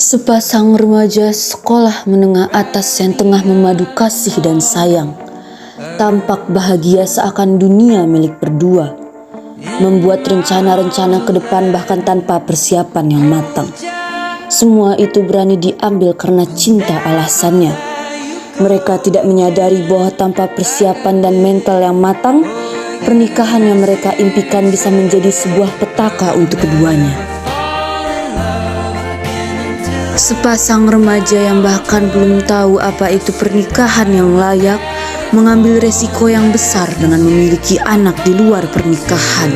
Sepasang remaja sekolah menengah atas yang tengah memadu kasih dan sayang, tampak bahagia seakan dunia milik berdua, membuat rencana-rencana ke depan bahkan tanpa persiapan yang matang. Semua itu berani diambil karena cinta alasannya. Mereka tidak menyadari bahwa tanpa persiapan dan mental yang matang, pernikahan yang mereka impikan bisa menjadi sebuah petaka untuk keduanya. Sepasang remaja yang bahkan belum tahu apa itu pernikahan yang layak, mengambil resiko yang besar dengan memiliki anak di luar pernikahan.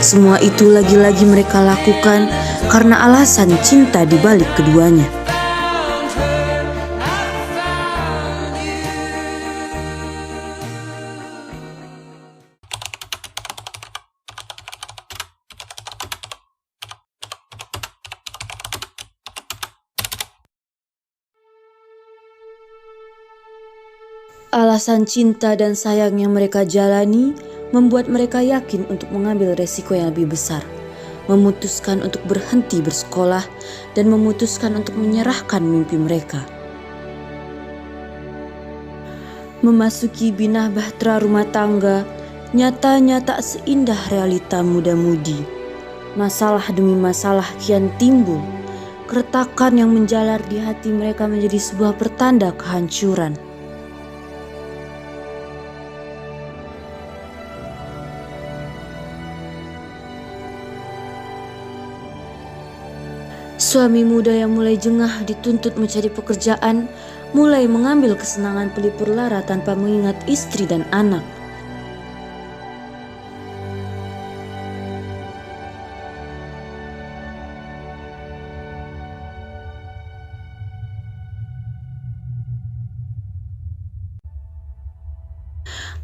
Semua itu lagi-lagi mereka lakukan karena alasan cinta di balik keduanya. Alasan cinta dan sayang yang mereka jalani membuat mereka yakin untuk mengambil resiko yang lebih besar, memutuskan untuk berhenti bersekolah dan memutuskan untuk menyerahkan mimpi mereka. Memasuki binah bahtera rumah tangga, nyatanya tak seindah realita muda-mudi. Masalah demi masalah kian timbul. Keretakan yang menjalar di hati mereka menjadi sebuah pertanda kehancuran. Suami muda yang mulai jengah dituntut mencari pekerjaan, mulai mengambil kesenangan pelipur lara tanpa mengingat istri dan anak.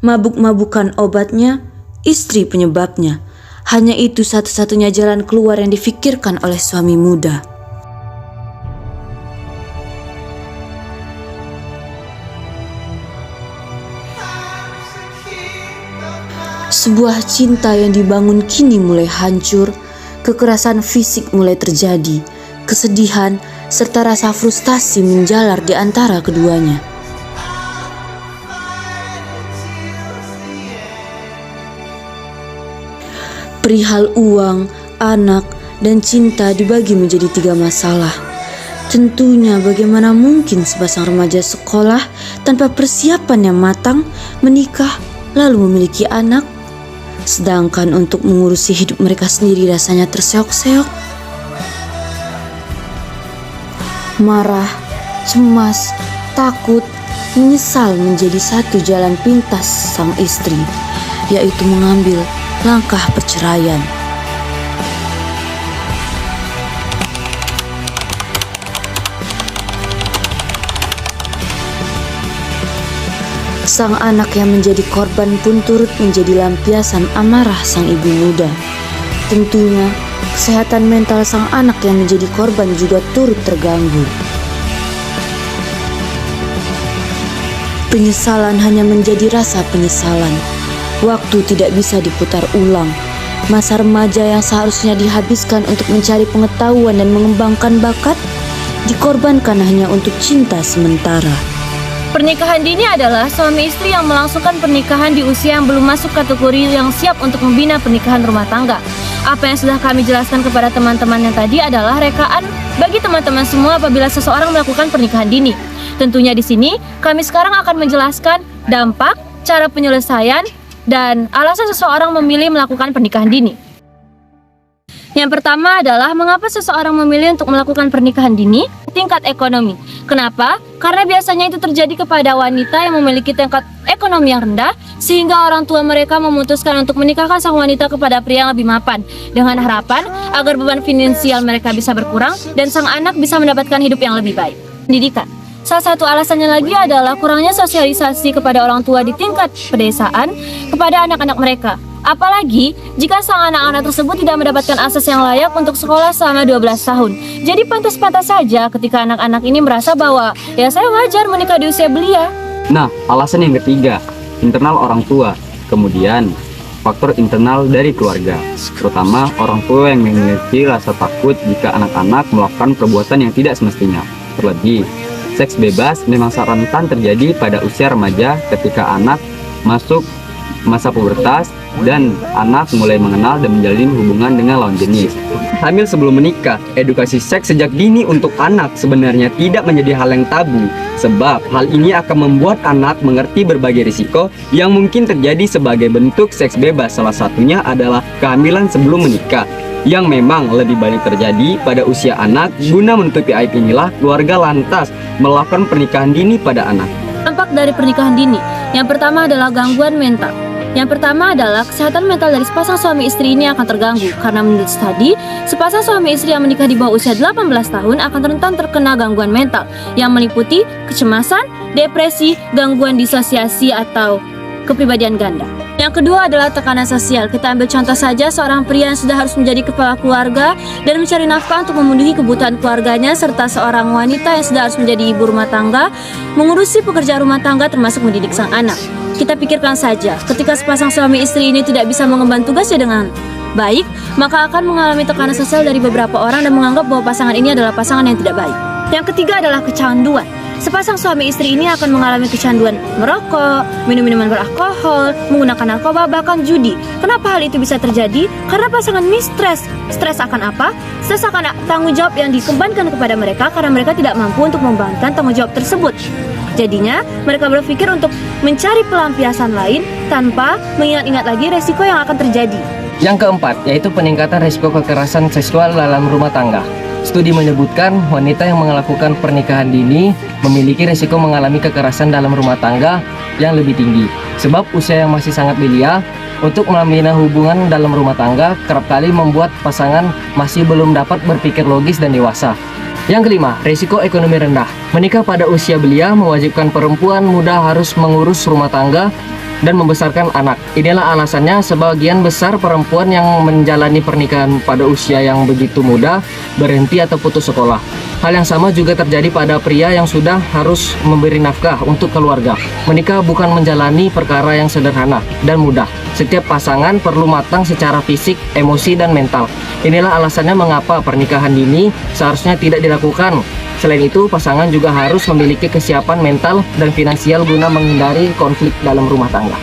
Mabuk-mabukan obatnya, istri penyebabnya. Hanya itu satu-satunya jalan keluar yang difikirkan oleh suami muda. Sebuah cinta yang dibangun kini mulai hancur, kekerasan fisik mulai terjadi, kesedihan serta rasa frustasi menjalar di antara keduanya. Perihal uang, anak, dan cinta dibagi menjadi 3 masalah. Tentunya bagaimana mungkin sepasang remaja sekolah tanpa persiapan yang matang menikah lalu memiliki anak, sedangkan untuk mengurusi hidup mereka sendiri rasanya terseok-seok. Marah, cemas, takut, menyesal menjadi satu jalan pintas sang istri, yaitu mengambil langkah perceraian. Sang anak yang menjadi korban pun turut menjadi lampiasan amarah sang ibu muda. Tentunya, kesehatan mental sang anak yang menjadi korban juga turut terganggu. Penyesalan hanya menjadi rasa penyesalan. Waktu tidak bisa diputar ulang. Masa remaja yang seharusnya dihabiskan untuk mencari pengetahuan dan mengembangkan bakat, dikorbankan hanya untuk cinta sementara. Pernikahan dini adalah suami istri yang melangsungkan pernikahan di usia yang belum masuk kategori yang siap untuk membina pernikahan rumah tangga. Apa yang sudah kami jelaskan kepada teman-teman yang tadi adalah rekaan bagi teman-teman semua apabila seseorang melakukan pernikahan dini. Tentunya di sini kami sekarang akan menjelaskan dampak, cara penyelesaian, dan alasan seseorang memilih melakukan pernikahan dini. Yang pertama adalah mengapa seseorang memilih untuk melakukan pernikahan dini? Tingkat ekonomi. Kenapa? Karena biasanya itu terjadi kepada wanita yang memiliki tingkat ekonomi yang rendah, sehingga orang tua mereka memutuskan untuk menikahkan sang wanita kepada pria yang lebih mapan, dengan harapan agar beban finansial mereka bisa berkurang dan sang anak bisa mendapatkan hidup yang lebih baik. Pendidikan. Salah satu alasannya lagi adalah kurangnya sosialisasi kepada orang tua di tingkat pedesaan kepada anak-anak mereka. Apalagi jika sang anak-anak tersebut tidak mendapatkan akses yang layak untuk sekolah selama 12 tahun. Jadi pantas-pantas saja ketika anak-anak ini merasa bahwa ya saya wajar menikah di usia belia. Nah, alasan yang ketiga, internal orang tua. Kemudian, faktor internal dari keluarga, terutama orang tua yang memiliki rasa takut jika anak-anak melakukan perbuatan yang tidak semestinya. Terlebih, seks bebas memang sangat rentan terjadi pada usia remaja ketika anak masuk masa pubertas dan anak mulai mengenal dan menjalin hubungan dengan lawan jenis. Hamil sebelum menikah, edukasi seks sejak dini untuk anak sebenarnya tidak menjadi hal yang tabu, sebab hal ini akan membuat anak mengerti berbagai risiko yang mungkin terjadi sebagai bentuk seks bebas. Salah satunya adalah kehamilan sebelum menikah, yang memang lebih banyak terjadi pada usia anak. Guna menutupi aib inilah, keluarga lantas melakukan pernikahan dini pada anak. Dampak dari pernikahan dini, yang pertama adalah gangguan mental. Yang pertama adalah kesehatan mental dari sepasang suami istri ini akan terganggu karena menurut studi, sepasang suami istri yang menikah di bawah usia 18 tahun akan rentan terkena gangguan mental yang meliputi kecemasan, depresi, gangguan disosiasi atau kepribadian ganda. Yang kedua adalah tekanan sosial. Kita ambil contoh saja seorang pria yang sudah harus menjadi kepala keluarga dan mencari nafkah untuk memenuhi kebutuhan keluarganya, serta seorang wanita yang sudah harus menjadi ibu rumah tangga, mengurusi pekerjaan rumah tangga termasuk mendidik sang anak. Kita pikirkan saja, ketika sepasang suami istri ini tidak bisa mengemban tugasnya dengan baik, maka akan mengalami tekanan sosial dari beberapa orang dan menganggap bahwa pasangan ini adalah pasangan yang tidak baik. Yang ketiga adalah kecanduan. Sepasang suami istri ini akan mengalami kecanduan merokok, minum minuman beralkohol, menggunakan narkoba, bahkan judi. Kenapa hal itu bisa terjadi? Karena pasangan ini stres. Stres akan apa? Stres akan tanggung jawab yang dikembankan kepada mereka karena mereka tidak mampu untuk membebankan tanggung jawab tersebut. Jadinya, mereka berpikir untuk mencari pelampiasan lain tanpa mengingat-ingat lagi resiko yang akan terjadi. Yang keempat, yaitu peningkatan risiko kekerasan seksual dalam rumah tangga. Studi menyebutkan wanita yang melakukan pernikahan dini memiliki risiko mengalami kekerasan dalam rumah tangga yang lebih tinggi. Sebab usia yang masih sangat belia untuk membina hubungan dalam rumah tangga kerap kali membuat pasangan masih belum dapat berpikir logis dan dewasa. Yang kelima, risiko ekonomi rendah. Menikah pada usia belia mewajibkan perempuan muda harus mengurus rumah tangga dan membesarkan anak. Inilah alasannya sebagian besar perempuan yang menjalani pernikahan pada usia yang begitu muda berhenti atau putus sekolah. Hal yang sama juga terjadi pada pria yang sudah harus memberi nafkah untuk keluarga. Menikah bukan menjalani perkara yang sederhana dan mudah. Setiap pasangan perlu matang secara fisik, emosi, dan mental. Inilah alasannya mengapa pernikahan dini seharusnya tidak dilakukan. Selain itu, pasangan juga harus memiliki kesiapan mental dan finansial guna menghindari konflik dalam rumah tangga.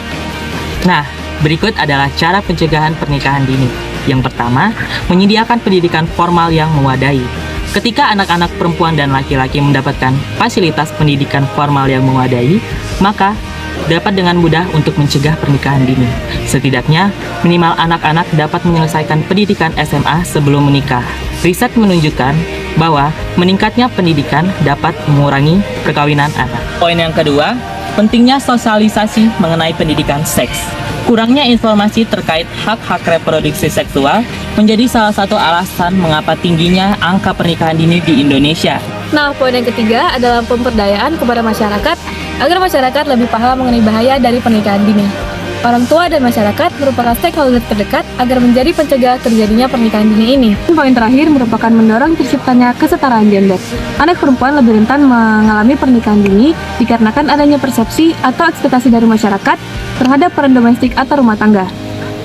Nah, berikut adalah cara pencegahan pernikahan dini. Yang pertama, menyediakan pendidikan formal yang memadai. Ketika anak-anak perempuan dan laki-laki mendapatkan fasilitas pendidikan formal yang memadai, maka dapat dengan mudah untuk mencegah pernikahan dini. Setidaknya, minimal anak-anak dapat menyelesaikan pendidikan SMA sebelum menikah. Riset menunjukkan bahwa meningkatnya pendidikan dapat mengurangi perkawinan anak. Poin yang kedua, pentingnya sosialisasi mengenai pendidikan seks. Kurangnya informasi terkait hak-hak reproduksi seksual menjadi salah satu alasan mengapa tingginya angka pernikahan dini di Indonesia. Nah, poin yang ketiga adalah pemberdayaan kepada masyarakat agar masyarakat lebih paham mengenai bahaya dari pernikahan dini. Orang tua dan masyarakat merupakan stakeholder terdekat agar menjadi pencegah terjadinya pernikahan dini ini. Poin terakhir merupakan mendorong terciptanya kesetaraan gender. Anak perempuan lebih rentan mengalami pernikahan dini dikarenakan adanya persepsi atau ekspektasi dari masyarakat terhadap peran domestik atau rumah tangga.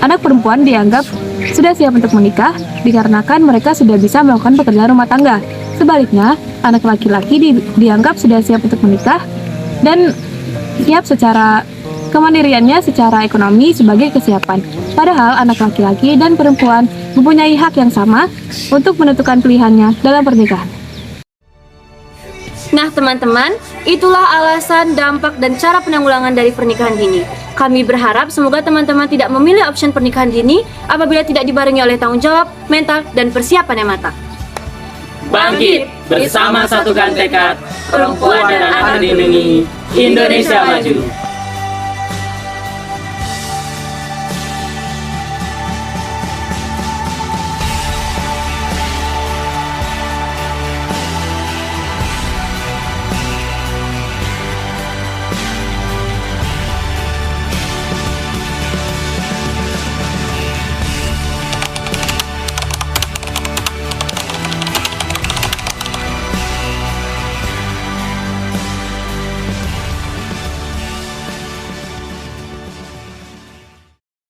Anak perempuan dianggap sudah siap untuk menikah dikarenakan mereka sudah bisa melakukan pekerjaan rumah tangga. Sebaliknya, anak laki-laki dianggap sudah siap untuk menikah dan siap secara kemandiriannya secara ekonomi sebagai kesiapan. Padahal anak laki-laki dan perempuan mempunyai hak yang sama untuk menentukan pilihannya dalam pernikahan. Nah teman-teman, itulah alasan, dampak, dan cara penanggulangan dari pernikahan dini. Kami berharap semoga teman-teman tidak memilih opsi pernikahan dini apabila tidak dibarengi oleh tanggung jawab, mental, dan persiapan yang matang. Bangkit, bersama satukan tekad, perempuan dan anak dilindungi, Indonesia maju.